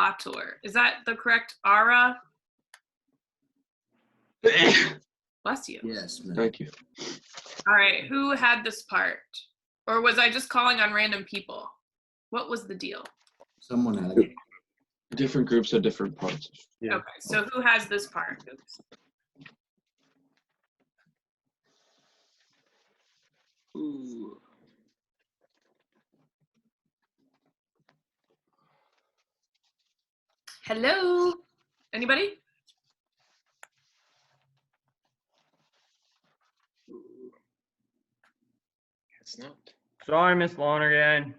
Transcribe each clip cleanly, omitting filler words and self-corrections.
dukebatur. Is that the correct ara? Bless you. Yes, ma'am. Thank you. All right, who had this part? Or was I just calling on random people? What was the deal? Someone had it. Different groups had different parts. Yeah. Okay, so who has this part? Ooh. Hello? Anybody? It's not. Sorry, Miss Lonergan.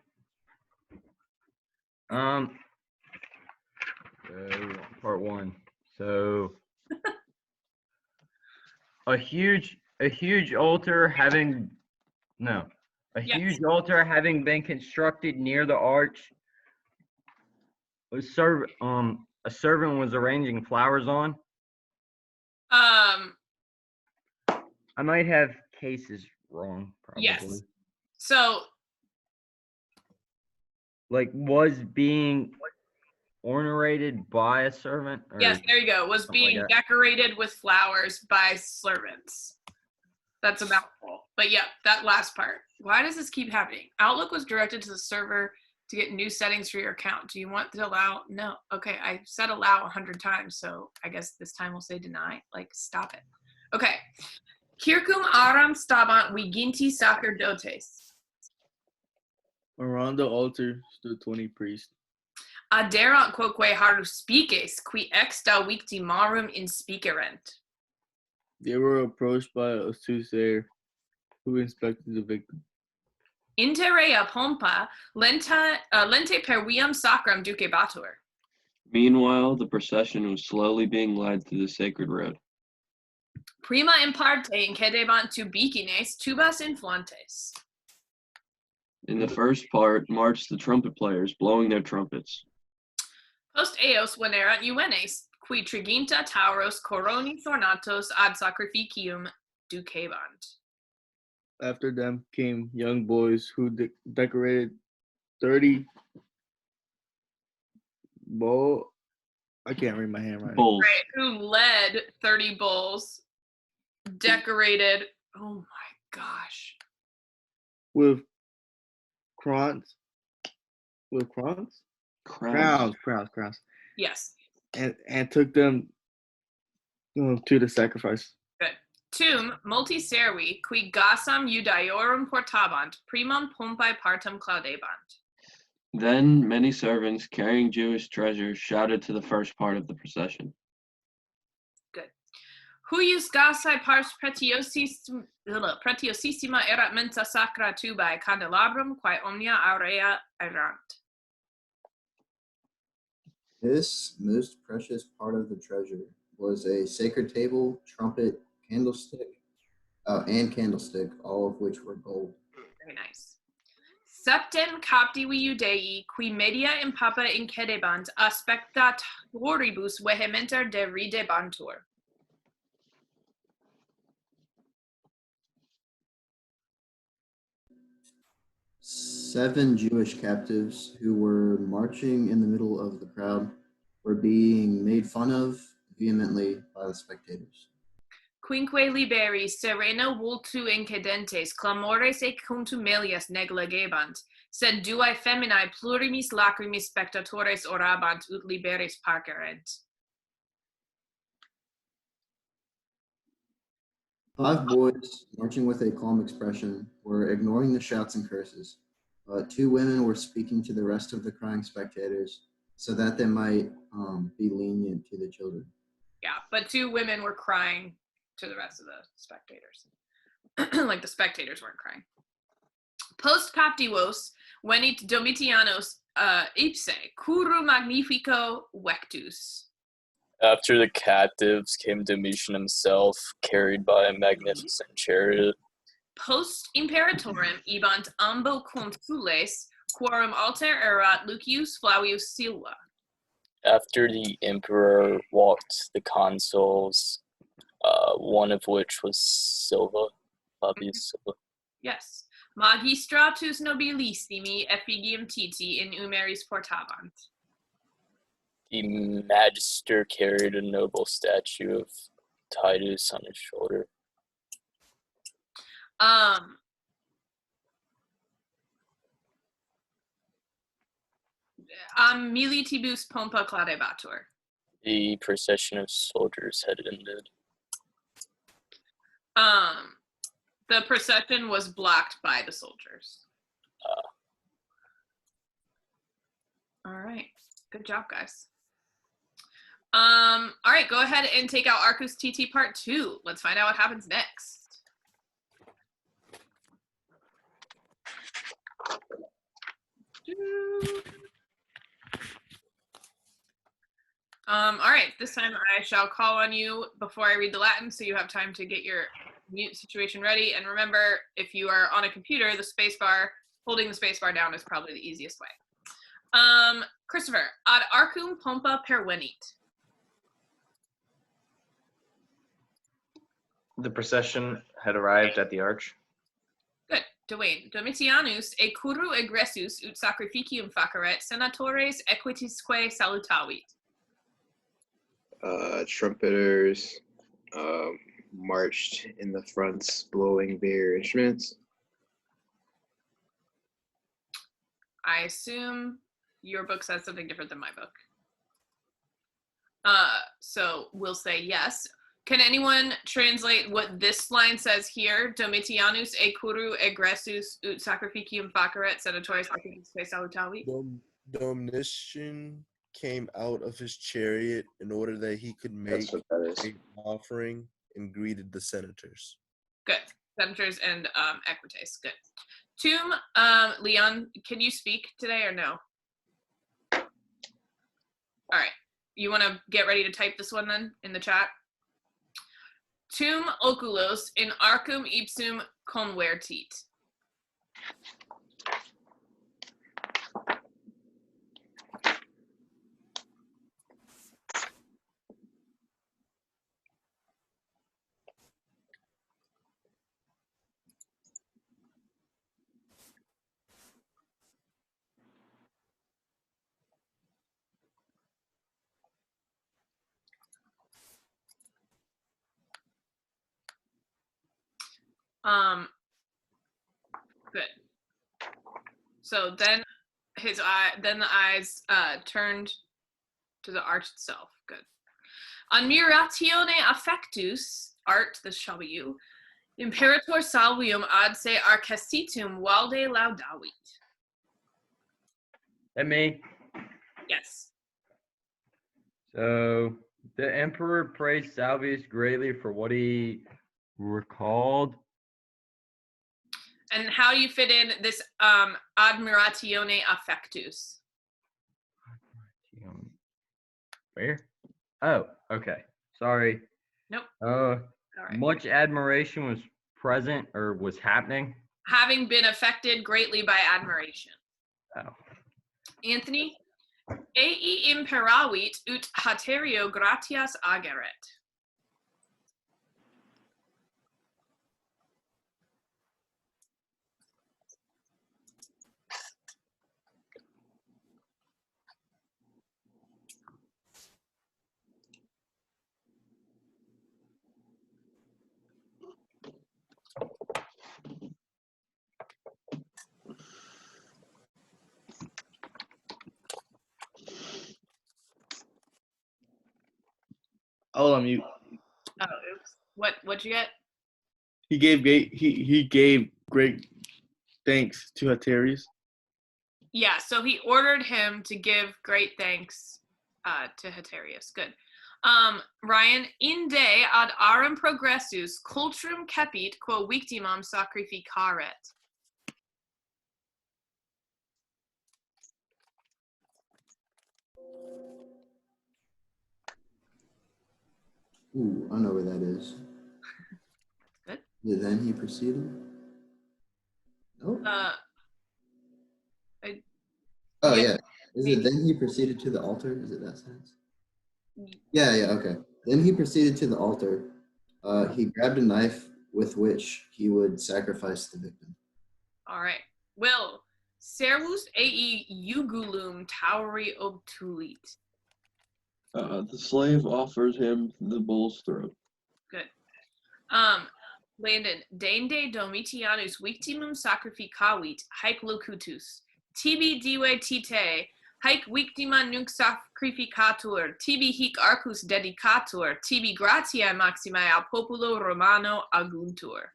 So part one. So a huge altar having Yes. huge altar having been constructed near the arch was a servant was arranging flowers on. I might have cases wrong, probably. Yes. So, Like was being ornerated by a servant? Or yes, there you go. Was something like being that. decorated with flowers by servants. That's a mouthful. But yeah, that last part. Why does this keep happening? Outlook was directed to the server to get new settings for your account. Do you want to allow? No. Okay, I said allow 100 times, so I guess this time we'll say deny. Like, stop it. Okay. Kirkum aram stabant viginti sacerdotes. Around the altar stood 20 priests. Aderant quoque haruspices, qui exta victimarum inspicerent. They were approached by a soothsayer who inspected the victim. Interea pompa lente pervium sacram ducebatur. Meanwhile, the procession was slowly being led through the sacred road. Prima in parte incedebant tubicines tubas influentes. In the first part marched the trumpet players, blowing their trumpets. Post eos venerat juvenes, qui triginta tauros coroni thornatos ad sacrificium ducebant. After them came young boys who decorated 30 bull. I can't read my handwriting. Bulls. Right, who led 30 bulls, decorated, oh my gosh. With crowns. With crowns? Crowns. Crowns. Yes, And took them to the sacrifice. good. Tum multi servi, qui gassam judaeorum portabant, primum pompae partum claudebant. Then many servants carrying Jewish treasures shouted to the first part of the procession. Good. Huius gassae pars pretiosissima erat mensa sacra tubae candelabrum, quae omnia aurea erant. This most precious part of the treasure was a sacred table, trumpet, candlestick, and candlestick, all of which were gold. Very nice. Septem captivi Judei, qui media impapa incedebant, aspectatoribus vehementer deridebantur. Seven Jewish captives who were marching in the middle of the crowd were being made fun of vehemently by the spectators. Quinque liberi serena vultu incedentes, clamores e contumelias negligebant, sed duae feminae plurimis lacrimis spectatores orabant ut liberis parcerent. 5 boys, marching with a calm expression, were ignoring the shouts and curses, but 2 women were speaking to the rest of the crying spectators so that they might be lenient to the children. Yeah, but 2 women were crying to the rest of the spectators. Like the spectators weren't crying. Post captivos venit Domitianos ipse, curu magnifico vectus. After the captives came Domitian himself, carried by a magnificent chariot. Post imperatorem ibant ambo consules, quorum alter erat Lucius Flavius Silva. After the emperor walked the consuls, one of which was Silva, Fabius Silva. Yes. Magistratus nobilissimi effigium titi in umeris portabant. The magister carried a noble statue of Titus on his shoulder. Militibus pompa cladebatur. The procession of soldiers had ended. The procession was blocked by the soldiers. All right. Good job, guys. All right, go ahead and take out Arcus TT Part 2. Let's find out what happens next. All right, this time I shall call on you before I read the Latin, so you have time to get your mute situation ready. And remember, if you are on a computer, the spacebar, holding the spacebar down is probably the easiest way. Christopher, ad arcum pompa pervenit. The procession had arrived at the arch. Good. Dwayne, Domitianus e curru egressus ut sacrificium faceret senatores equitisque salutavit. Trumpeters marched in the fronts, blowing their instruments. I assume your book says something different than my book. So we'll say yes. Can anyone translate what this line says here? Domitianus e curru egressus ut sacrificium faceret senatores equitisque salutavit. Domitian came out of his chariot in order that he could make That's what that is. an offering and greeted the senators. Good. Senators and equites. Good. Tomb, Leon, can you speak today or no? All right. You want to get ready to type this one then in the chat? Tum oculos in arcum ipsum convertit. Good. So then the eyes turned to the arch itself. Good. Admiratione affectus, art, this shall be you, imperator salvium ad se arcesitum valde laudavit. That me. Yes. So the emperor praised Salvius greatly for what he recalled. And how do you fit in this admiratione affectus? Where? Oh, okay. Sorry. Nope. All right. Much admiration was present or was happening. Having been affected greatly by admiration. Oh. Anthony, ei imperavit ut haterio gratias ageret. I'll unmute. Oh, oops. What'd you get? He gave great thanks to Haterius. Yeah, so he ordered him to give great thanks to Haterius. Good. Ryan, inde ad arum progressus cultrum cepit quo victimam sacrificaret. Ooh, I know where that is. Good. Then he proceeded. Nope. Oh yeah. Is it then he proceeded to the altar? Is it that sense? Yeah, okay. Then he proceeded to the altar. He grabbed a knife with which he would sacrifice the victim. All right. Will, servus ei jugulum tauri obtulit. The slave offers him the bull's throat. Good. Landon, Dende Domitianus victimum sacrificavit, haec locutus. Tibi dive tite, haec victima nunc sacrificatur, tibi hic arcus dedicatur, tibi gratiae maximae al populo Romano aguntur.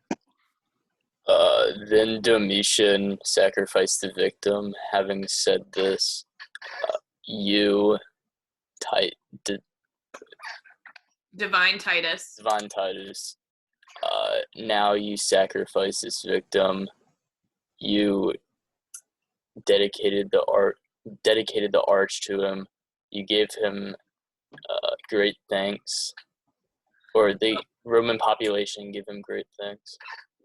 Then Domitian sacrificed the victim. Having said this, you, Divine Titus. Divine Titus, now you sacrifice this victim. You dedicated the arch to him. You gave him great thanks, or the Roman population give him great thanks.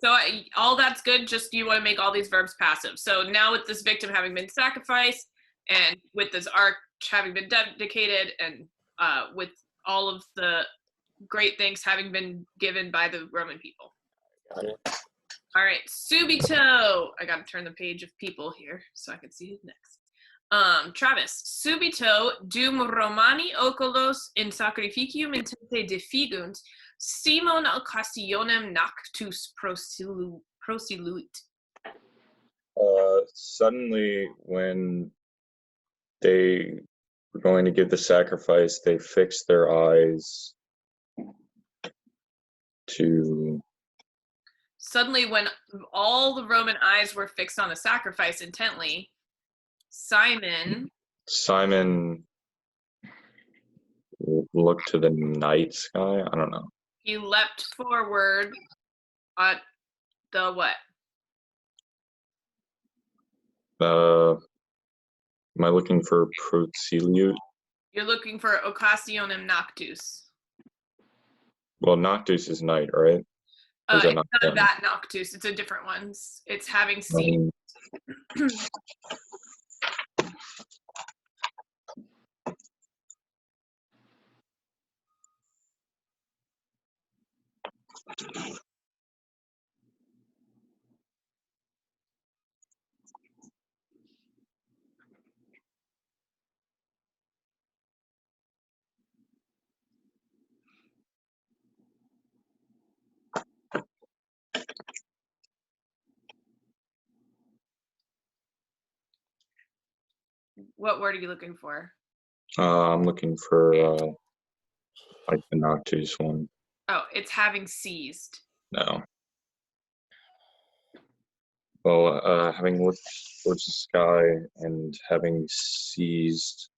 So all that's good, just you want to make all these verbs passive. So now with this victim having been sacrificed, and with this arch having been dedicated, and with all of the great things having been given by the Roman people. Got it. All right, subito. I got to turn the page of people here so I can see who's next. Travis, subito dum Romani oculos in sacrificium intente defigunt, Simon occasionem noctus prosiluit. Suddenly, when they were going to give the sacrifice, they fixed their eyes to. Suddenly, when all the Roman eyes were fixed on the sacrifice intently, Simon Looked to the night sky. I don't know. he leapt forward at the what? Am I looking for prosiliute? You're looking for occasionem noctus. Well, noctus is night, right? Or is It's that not not one? that noctus. It's a different one. It's having seen. What word are you looking for? I'm looking for like the noctus one. Oh, it's having seized. No. Well, having looked towards the sky and having seized.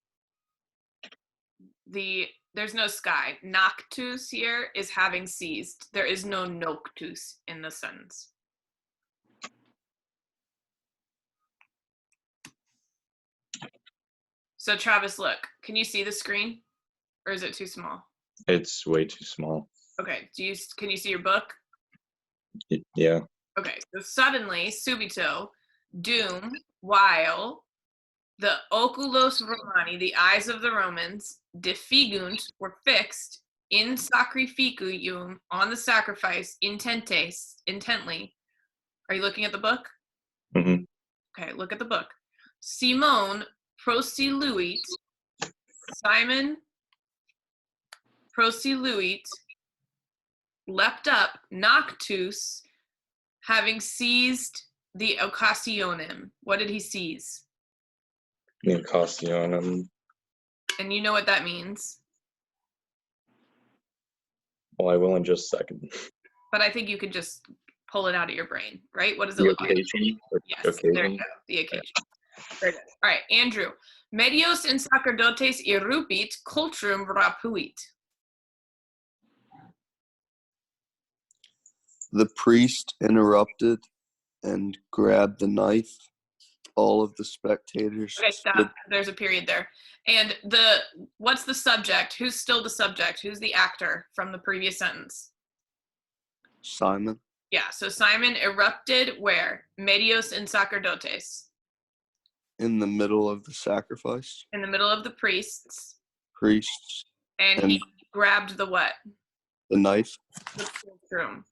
There's no sky. Noctus here is having seized. There is no noctus in the sentence. So Travis, look, can you see the screen? Or is it too small? It's way too small. Okay, can you see your book? Yeah. Okay, so suddenly, subito, doom, while the oculos Romani, the eyes of the Romans, defigunt, were fixed in sacrificium, on the sacrifice, intentes, intently. Are you looking at the book? Mm-hmm. Okay, look at the book. Simon prosiluit, Simon prosiluit, leapt up, noctus, having seized the occasionem. What did he seize? The occasionem. And you know what that means. Well, I will in just a second. But I think you could just pull it out of your brain, right? What does it The look like? occasion. Yes, there you go. The occasion. Very good. All right, Andrew. Medios in sacerdotes irrupit cultrum rapuit. The priest interrupted and grabbed the knife. All of the spectators. Okay, stop. There's a period there. And what's the subject? Who's still the subject? Who's the actor from the previous sentence? Simon. Yeah, so Simon erupted where? Medios in sacerdotes. In the middle of the sacrifice. In the middle of the priests. Priests. And he grabbed the what? The knife. The room.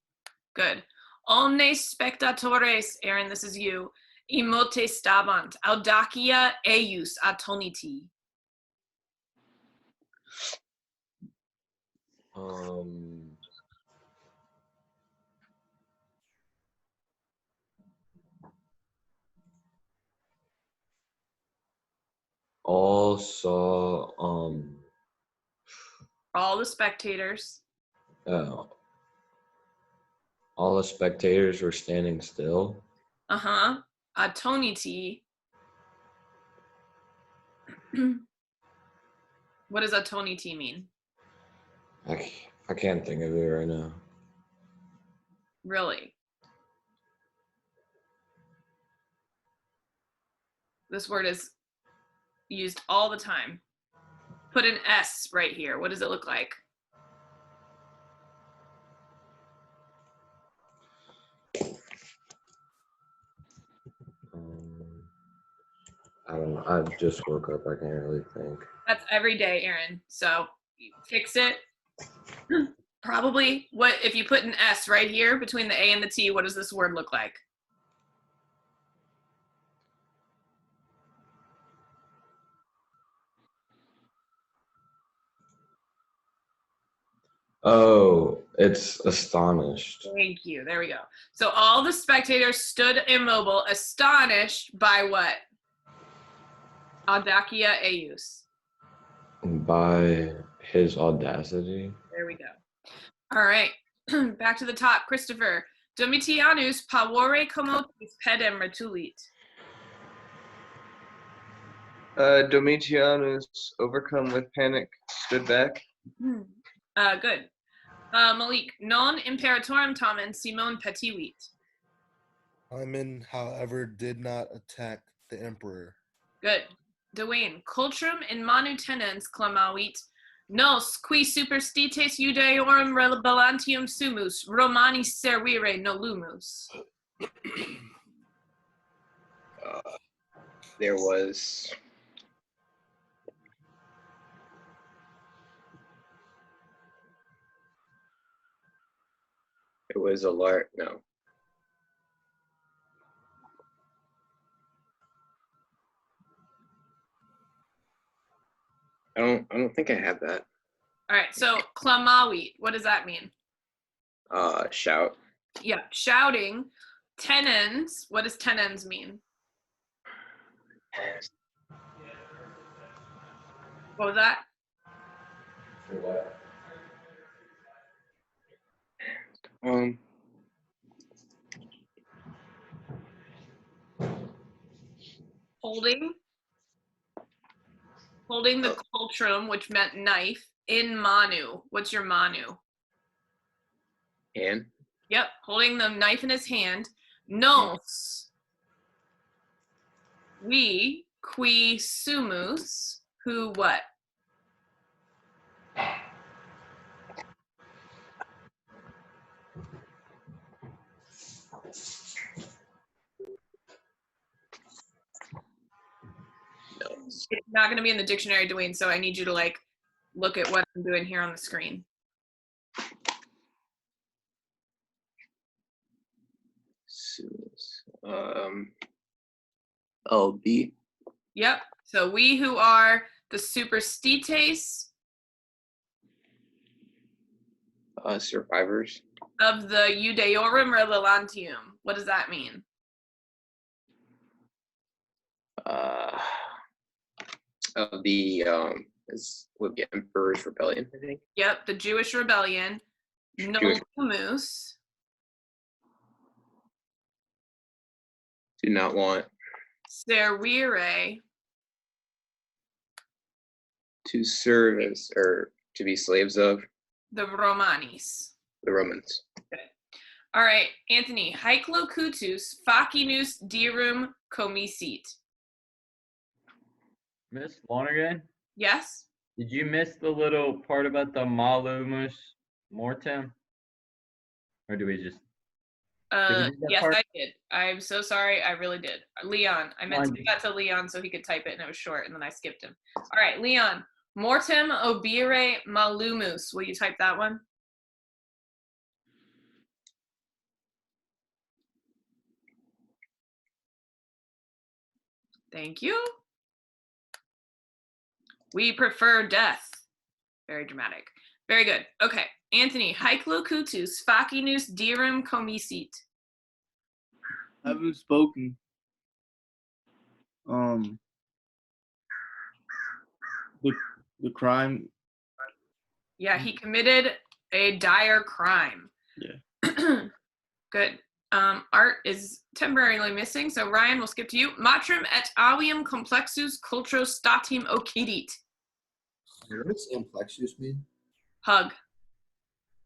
Good. Omnes spectatores, Aaron, this is you. Emote stabant, audacia eius atoniti. Um, all saw All the spectators. uh, all the spectators were standing still. Uh-huh. Atoniti. What does atoniti mean? I can't think of it right now. Really? This word is used all the time. Put an S right here. What does it look like? I don't know. I just woke up. I can't really think. That's every day, Aaron. So you fix it. Probably. What if you put an S right here between the A and the T? What does this word look like? Oh, it's astonished. Thank you. There we go. So all the spectators stood immobile, astonished by what? Audacia eius. By his audacity. There we go. All right. Back to the top. Christopher. Domitianus pavore commotus pedem retulit. Domitianus, overcome with panic, stood back. Good. Malik. Non imperatorem tamen Simon petivit. Timon, however, did not attack the emperor. Good. Dwayne. Cultrum in manu tenens clamavit. Nos qui superstites Judaeorum rebellantium sumus, Romani servire nolumus. There was a large no. I don't think I have that. All right, so clamavit, what does that mean? Shout. Yeah, shouting. Tenens, what does tenens mean? What was that? Holding the cultrum, which meant knife, in manu. What's your manu? Hand. Yep, holding the knife in his hand. Nos. We, qui sumus, who what? It's not going to be in the dictionary, Dwayne, so I need you to like look at what I'm doing here on the screen. LB. Yep. So we who are the superstites Survivors. of the Judaeorum Rebellantium. What does that mean? Of the would be Emperor's Rebellion, I think. Yep, the Jewish rebellion. Nolumus. Do not want Servire. to serve as or to be slaves of The Romanis. the Romans. All right, Anthony. Haec locutus facinus dirum commisit. Miss Lonergan, Yes? did you miss the little part about the malumus mortem? Or do we just? Did we do that Yes, part? I did. I'm so sorry. I really did. Leon. I meant to give that to Leon so he could type it and it was short and then I skipped him. All right, Leon. Mortem obire malumus. Will you type that one? Thank you. We prefer death. Very dramatic. Very good. Okay. Anthony, haec locutus, facinus dirum commisit. Having spoken. The crime. Yeah, he committed a dire crime. Yeah. Good. Art is temporarily missing, so Ryan, we'll skip to you. Matrim et avium complexus cultro statim occidit. What does amplexus mean? Hug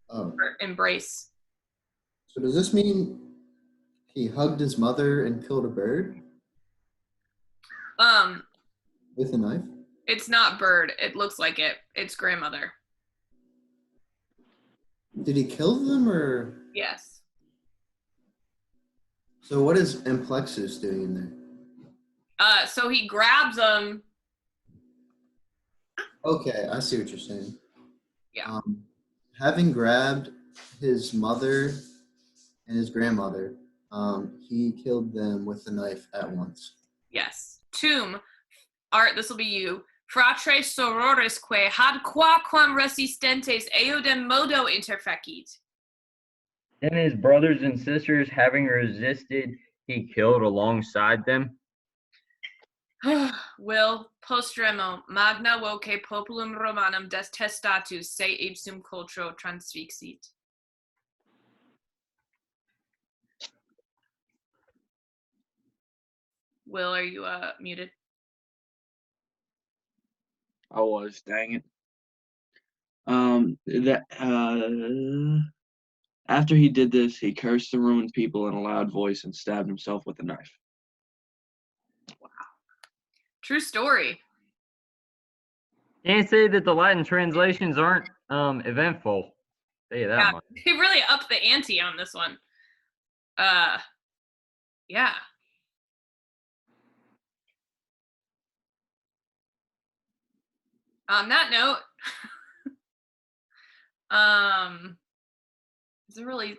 Oh, or embrace. so does this mean he hugged his mother and killed a bird with a knife? It's not bird. It looks like it. It's grandmother. Did he kill them or? Yes. So what is amplexus doing in there? So he grabs them. Okay, I see what you're saying. Yeah. Having grabbed his mother and his grandmother, he killed them with a knife at once. Yes. Tomb. Art, this will be you. Fratre sororisque had quam resistentes eodem modo interfecit. Then his brothers and sisters, having resisted, he killed alongside them. Will postremo magna voce populum Romanum detestatus se ipsum cultro transfixit. Will, are you muted? I was, dang it. After he did this, he cursed the Roman people in a loud voice and stabbed himself with a knife. Wow. True story. Can't say that the Latin translations aren't eventful. Tell you that Yeah, much. he really upped the ante on this one. Yeah. On that note, it's a really,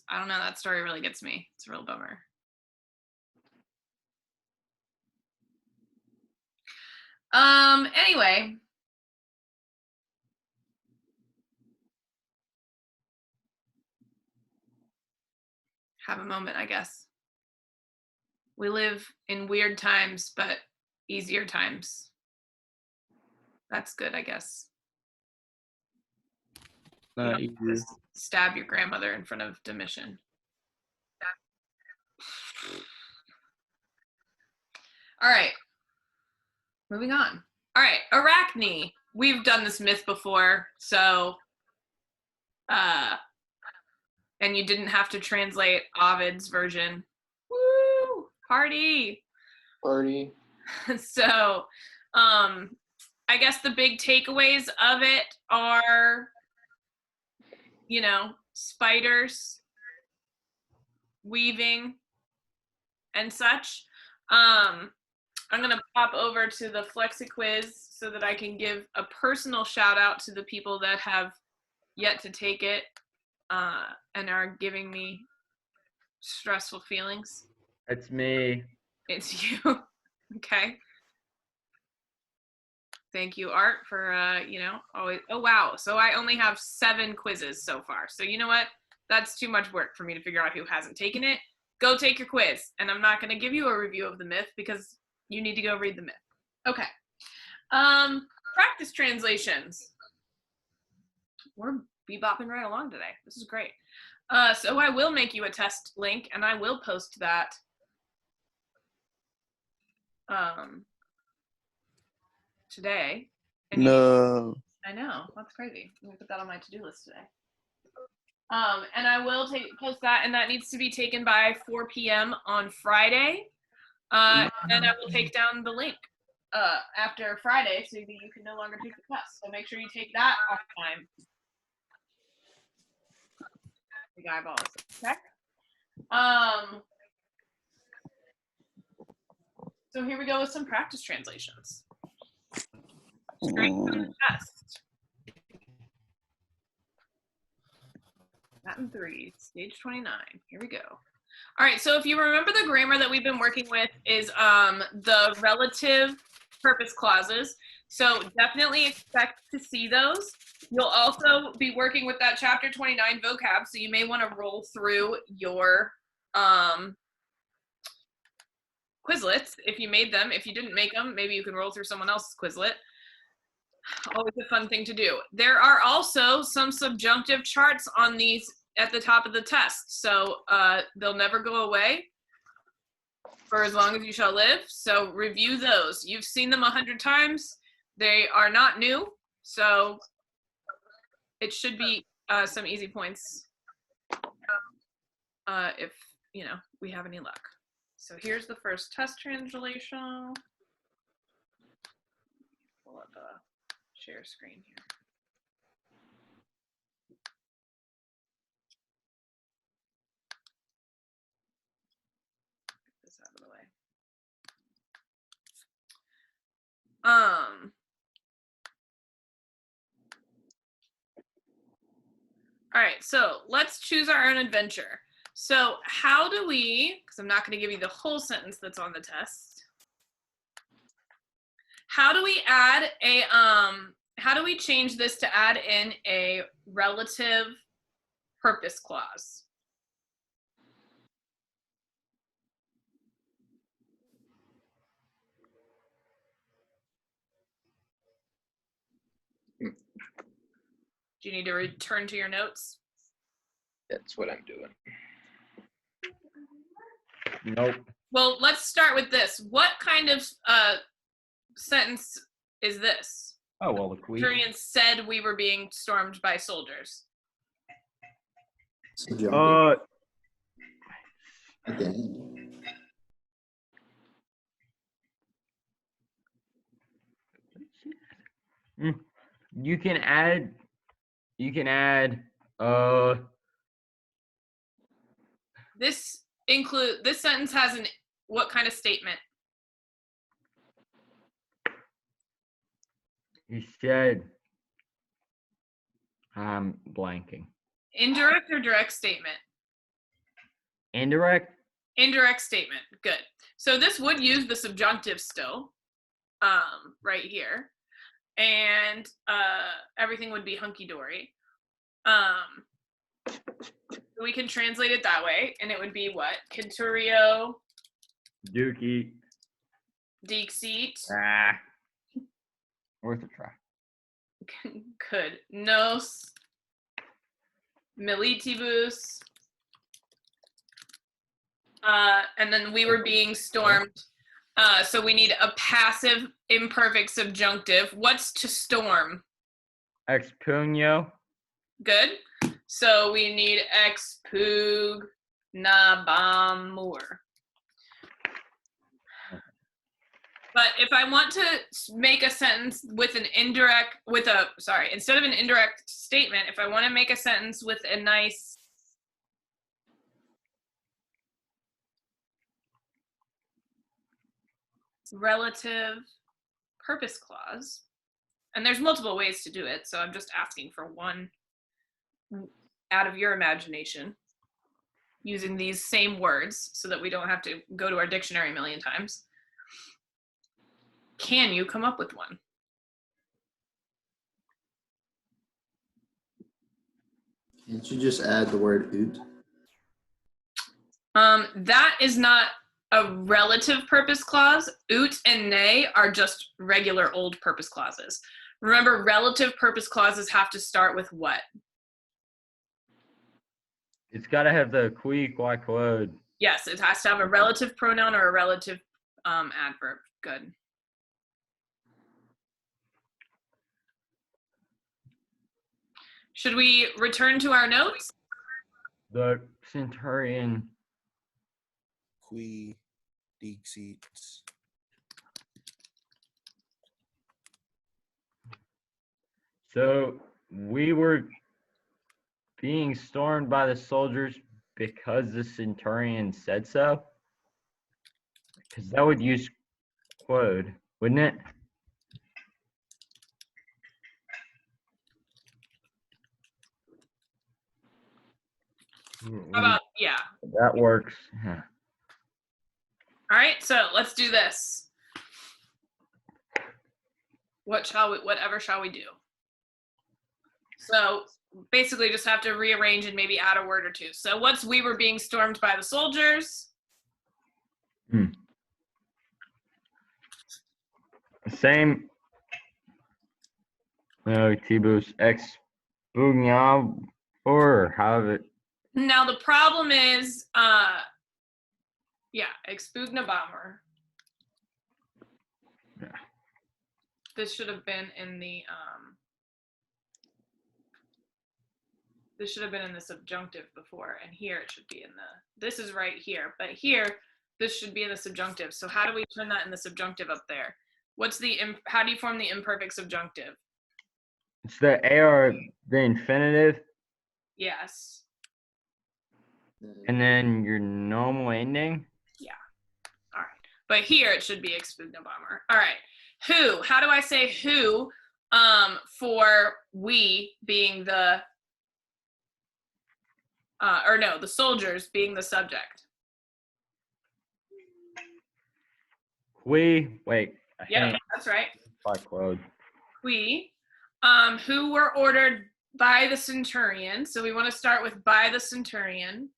I don't know, that story really gets me. It's a real bummer. Anyway. Have a moment, I guess. We live in weird times, but easier times. That's good, I guess. You Not don't have to easy. stab your grandmother in front of Domitian. All right. Moving on. All right, Arachne. We've done this myth before, so and you didn't have to translate Ovid's version. Woo! Party. So, I guess the big takeaways of it are, spiders, weaving, and such. I'm going to pop over to the Flexi quiz so that I can give a personal shout out to the people that have yet to take it and are giving me stressful feelings. That's me. It's you. Okay. Thank you, Art, for, always. Oh, wow. So I only have 7 quizzes so far. So you know what? That's too much work for me to figure out who hasn't taken it. Go take your quiz. And I'm not going to give you a review of the myth because you need to go read the myth. Okay. Practice translations. We're bebopping right along today. This is great. So I will make you a test link, and I will post that today. And No. I know, that's crazy. I'm gonna put that on my to-do list today. And I will post that, and that needs to be taken by 4 p.m. on Friday. And I will take down the link after Friday so that you can no longer take the test. So make sure you take that off time. Big eyeballs. Okay. So here we go with some practice translations. Straight from the test. Latin 3, stage 29. Here we go. All right, so if you remember, the grammar that we've been working with is the relative purpose clauses. So definitely expect to see those. You'll also be working with that chapter 29 vocab, so you may want to roll through your Quizlets if you made them. If you didn't make them, maybe you can roll through someone else's Quizlet. Always a fun thing to do. There are also some subjunctive charts on these at the top of the test, so they'll never go away for as long as you shall live. So review those. You've seen them 100 times. They are not new, so it should be some easy points if we have any luck. So here's the first test translation. Pull up a share screen here. Get this out of the way. All right, so let's choose our own adventure. So how do we, because I'm not going to give you the whole sentence that's on the test. How do we add a, how do we change this to add in a relative purpose clause? Do you need to return to your notes? That's what I'm doing. Nope. Well, let's start with this. What kind of sentence is this? Oh, well, the queen. Centurion said we were being stormed by soldiers. Subjunctive at the end. You can add This sentence has what kind of statement? you said I'm blanking. Indirect or direct statement? Indirect? Indirect statement. Good. So this would use the subjunctive still, right here. And everything would be hunky-dory. We can translate it that way, and it would be what? Centurio Dookie. dixit. Worth a try. Good. Nos militibus. And then we were being stormed. So we need a passive imperfect subjunctive. What's to storm? Expugno. Good. So we need expugnabamur. But if I want to make a sentence with an indirect, instead of an indirect statement, if I want to make a sentence with a nice relative purpose clause, and there's multiple ways to do it, so I'm just asking for one out of your imagination using these same words so that we don't have to go to our dictionary a million times. Can you come up with one? Can't you just add the word oot? That is not a relative purpose clause. Oot and nay are just regular old purpose clauses. Remember, relative purpose clauses have to start with what? It's got to have the qui, quod. Yes, it has to have a relative pronoun or a relative adverb. Good. Should we return to our notes? The centurion. Qui dixit. So we were being stormed by the soldiers because the centurion said so? Because that would use quod, wouldn't it? How about, yeah. That works. Yeah. All right, so let's do this. Whatever shall we do? So basically just have to rearrange and maybe add a word or two. So what's we were being stormed by the soldiers? Same. No, T-Boost expugnav or however. Now the problem is, yeah, expugna bomber. Yeah. This should have been in the, this should have been in the subjunctive before, and here it should be in the, this is right here, but here, this should be in the subjunctive. So how do we turn that in the subjunctive up there? What's the, how do you form the imperfect subjunctive? It's the AR, the infinitive, Yes. and then your normal ending. Yeah. All right. But here it should be expugna bomber. All right. Who? How do I say who for we being the, or no, the soldiers being the subject? Wait. Yeah, that's right. Quote. We, who were ordered by the centurion. So we want to start with by the centurion.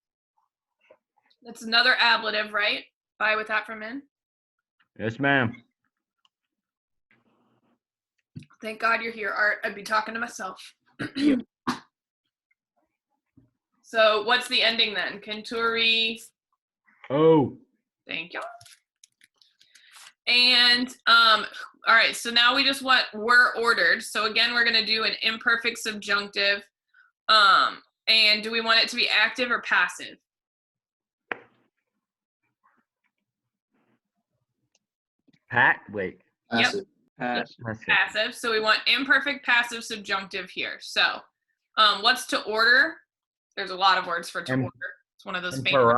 That's another ablative, right? By with that from in. Yes, ma'am. Thank God you're here, Art. I'd be talking to myself. So what's the ending then? Kenturi. Oh. Thank you. And all right, so now we just want were ordered. So again, we're gonna do an imperfect subjunctive. And do we want it to be active or passive? Wait. Passive. Passive. So we want imperfect passive subjunctive here. So what's to order? There's a lot of words for to order. It's one of those famous.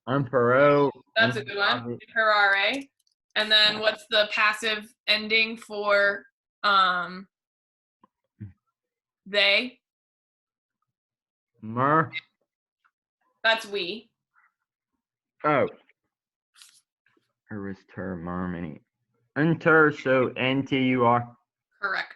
Impero. That's a good one. Imperare. And then what's the passive ending for they? Mer. That's we. Oh. Arister, Marmony. Enter, so NTUR. Correct.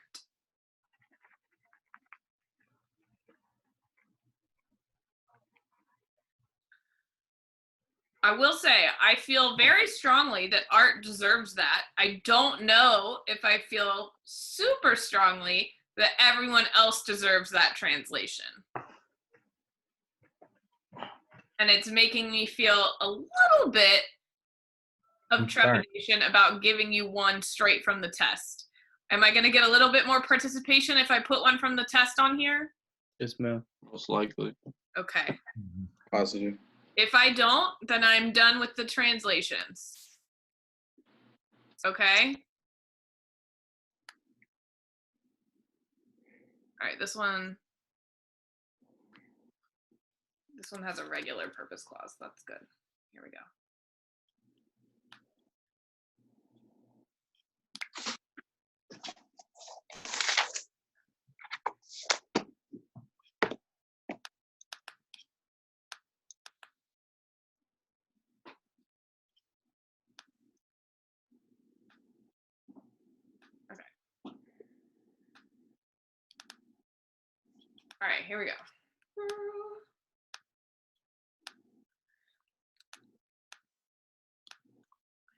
I will say, I feel very strongly that Art deserves that. I don't know if I feel super strongly that everyone else deserves that translation. And it's making me feel a little bit of trepidation about giving you one straight from the test. Am I going to get a little bit more participation if I put one from the test on here? Yes, ma'am. Most likely. Okay. Positive. If I don't, then I'm done with the translations. Okay? All right, this one has a regular purpose clause. That's good. Here we go. All right, here we go.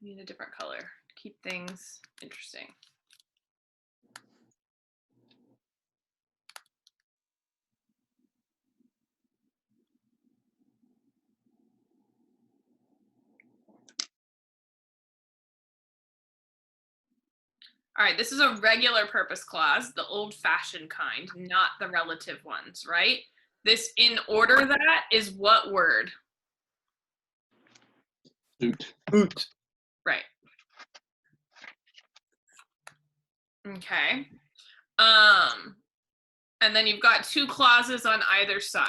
I need a different color to keep things interesting. All right, this is a regular purpose clause, the old-fashioned kind, not the relative ones, right? This in order that is what word? Suit. Boot. Right. Okay. And then you've got two clauses on either side.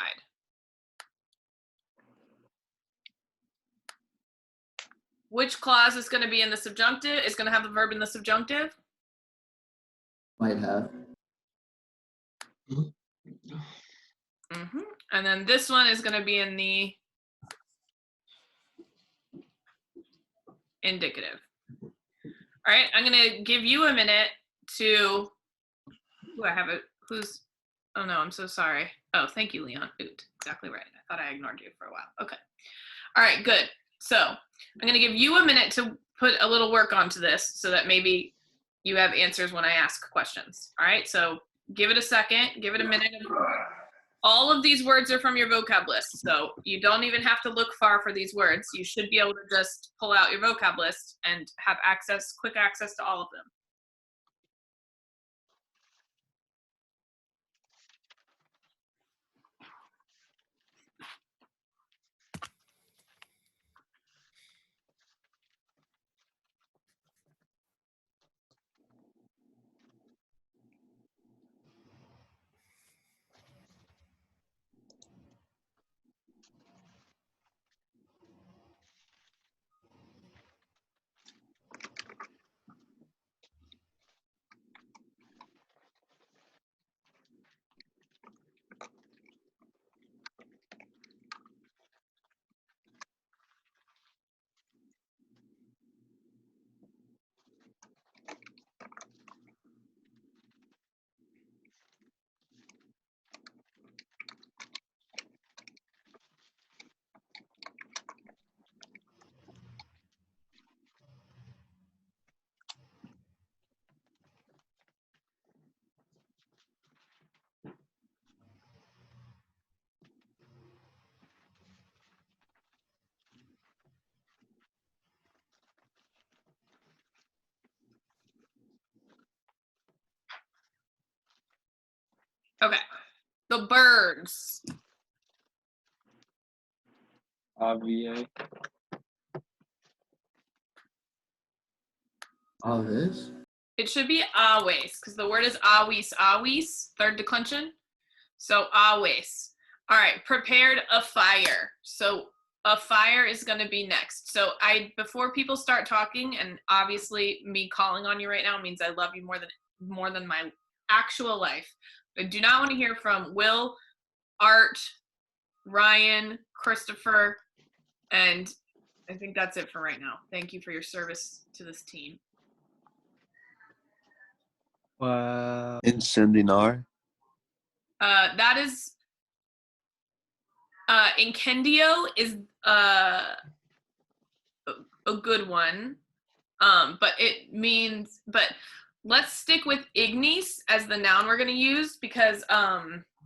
Which clause is going to be in the subjunctive? Is going to have the verb in the subjunctive? Might have. Mm-hmm. And then this one is going to be in the indicative. All right, I'm going to give you a minute to, I have it, who's Oh no, I'm so sorry. Oh, thank you, Leon. Oot, exactly right. I thought I ignored you for a while. Okay. All right, good. So I'm going to give you a minute to put a little work onto this so that maybe you have answers when I ask questions. All right, so give it a second, give it a minute. All of these words are from your vocab list, so you don't even have to look far for these words. You should be able to just pull out your vocab list and have access, quick access to all of them. Okay, the birds. AVA. Aves. It should be always, because the word is always, third declension. So always. All right, prepared a fire. So a fire is going to be next. So before people start talking, and obviously me calling on you right now means I love you more than my actual life. I do not want to hear from Will, Art, Ryan, Christopher, and I think that's it for right now. Thank you for your service to this team. Wow. Incendiar. That is Incendio is a good one. But let's stick with ignis as the noun we're going to use because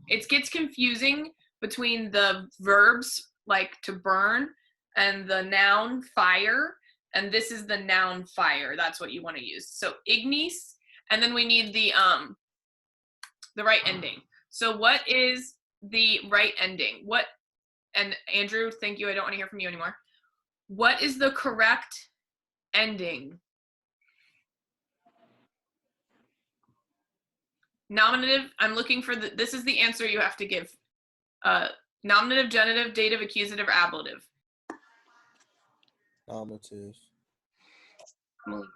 it gets confusing between the verbs like to burn and the noun fire, and this is the noun fire. That's what you want to use. So ignis, and then we need the right ending. So what is the right ending? And Andrew, thank you. I don't want to hear from you anymore. What is the correct ending? Nominative, I'm looking for this is the answer you have to give. Nominative, genitive, dative, accusative, ablative. Nominative.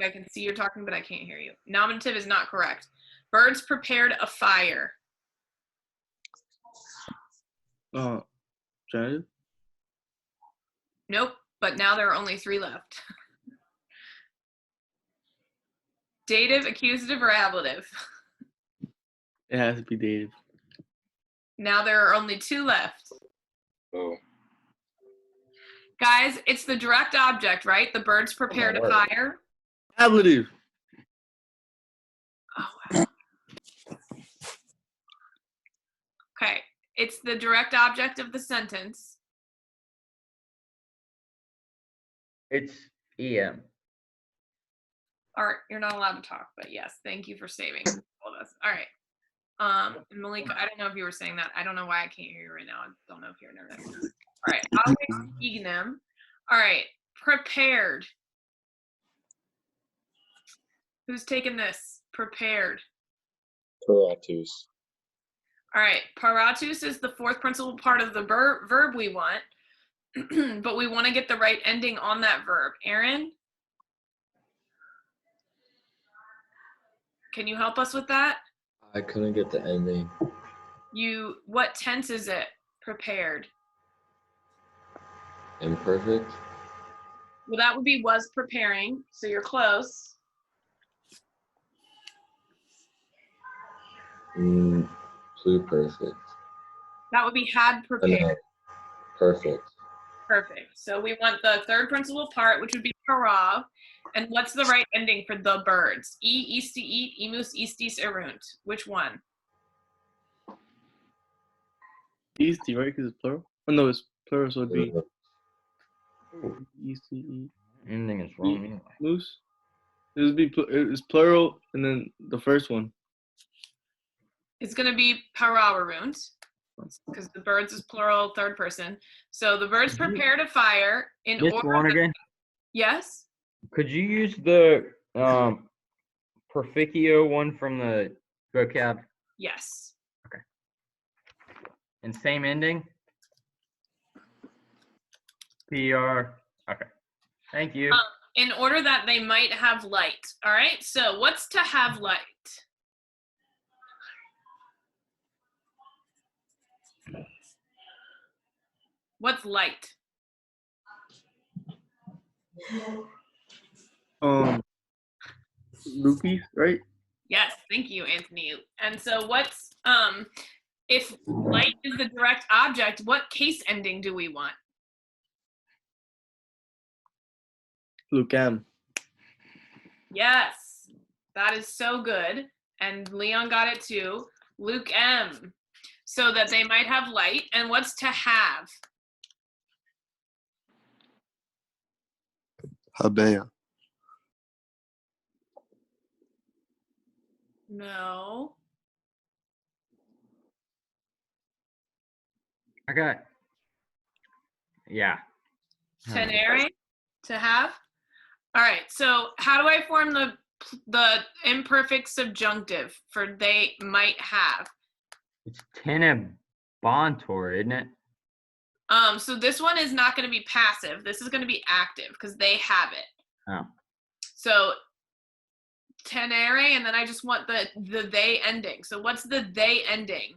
I can see you're talking, but I can't hear you. Nominative is not correct. Birds prepared a fire. Genitive? Nope, but now there are only 3 left. Dative, accusative, or ablative? It has to be dative. Now there are only 2 left. Oh. Guys, it's the direct object, right? The birds prepared a fire. Ablative. Oh, wow. Okay, it's the direct object of the sentence. It's EM. Art, you're not allowed to talk, but yes, thank you for saving all of us. All right. Malika, I don't know if you were saying that. I don't know why I can't hear you right now. I don't know if you're nervous. All right, always ignem. All right, prepared. Who's taking this? Prepared. Paratus. All right, paratus is the 4th principal part of the verb we want, but we want to get the right ending on that verb. Aaron? Can you help us with that? I couldn't get the ending. What tense is it? Prepared. Imperfect. Well, that would be was preparing, so you're close. Pluperfect. That would be had prepared. Perfect. Perfect. So we want the third principal part, which would be para. And what's the right ending for the birds? East to eat, emus, eastis, erunt. Which one? Easty, right? Because it's plural. Oh no, it's plural, so it'd be easty. Ending is wrong anyway. Moose. It would be it's plural, and then the first one. It's going to be parawarunt, because the birds is plural, third person. So the birds prepare to fire in Miss order. Lonergan, Yes? could you use the perficio one from the vocab? Yes. And same ending? PR. Okay. Thank you. In order that they might have light. All right. So what's to have light? What's light? Rupees, right? Yes. Thank you, Anthony. And so what's if light is the direct object, what case ending do we want? Lucam. Yes. That is so good. And Leon got it too. Luke M. So that they might have light. And what's to have? Habea. No. Okay. Yeah. Tenere, to have. All right. So how do I form the imperfect subjunctive for they might have? It's tenebantur, isn't it? So this one is not going to be passive. This is going to be active because they have it. Oh. So tenere, and then I just want the they ending. So what's the they ending?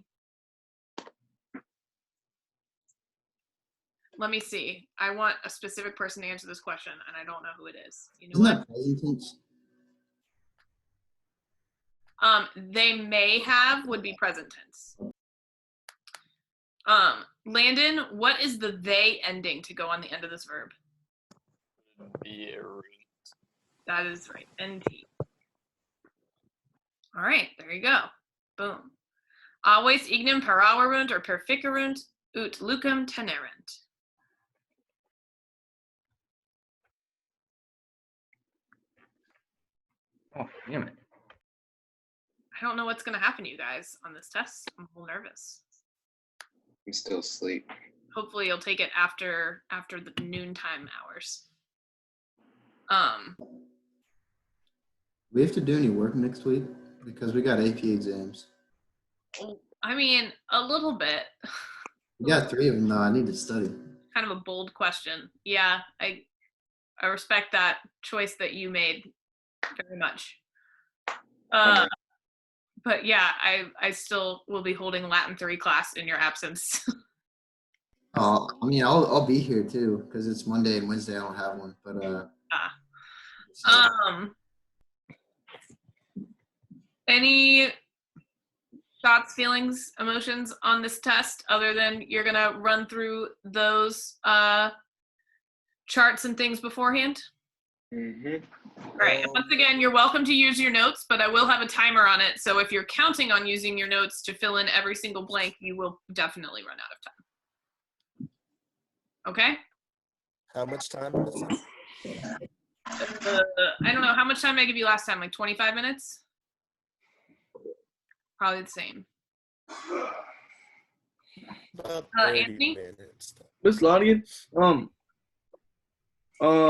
Let me see. I want a specific person to answer this question, and I don't know who it is. You know Isn't what? that present tense? They may have would be present tense. Landon, what is the they ending to go on the end of this verb? That is right. NT. All right, there you go. Boom. Always ignem parawarunt or perficerunt ut lucem tenerent. Oh, damn it. I don't know what's going to happen to you guys on this test. I'm a little nervous. I'm still asleep. Hopefully you'll take it after the noontime hours. We have to do any work next week because we got AP exams. I mean, a little bit. We got 3 of them though. I need to study. Kind of a bold question. Yeah, I respect that choice that you made very much. But yeah, I still will be holding Latin 3 class in your absence. I mean, I'll be here too because it's Monday and Wednesday. I don't have one, but Any thoughts, feelings, emotions on this test other than you're gonna run through those charts and things beforehand? Mm-hmm. All right. And once again, you're welcome to use your notes, but I will have a timer on it. So if you're counting on using your notes to fill in every single blank, you will definitely run out of time. Okay? How much time is it? I don't know. How much time did I give you last time? Like 25 minutes? Probably the same. About 30 Anthony? minutes. Miss Lonnie,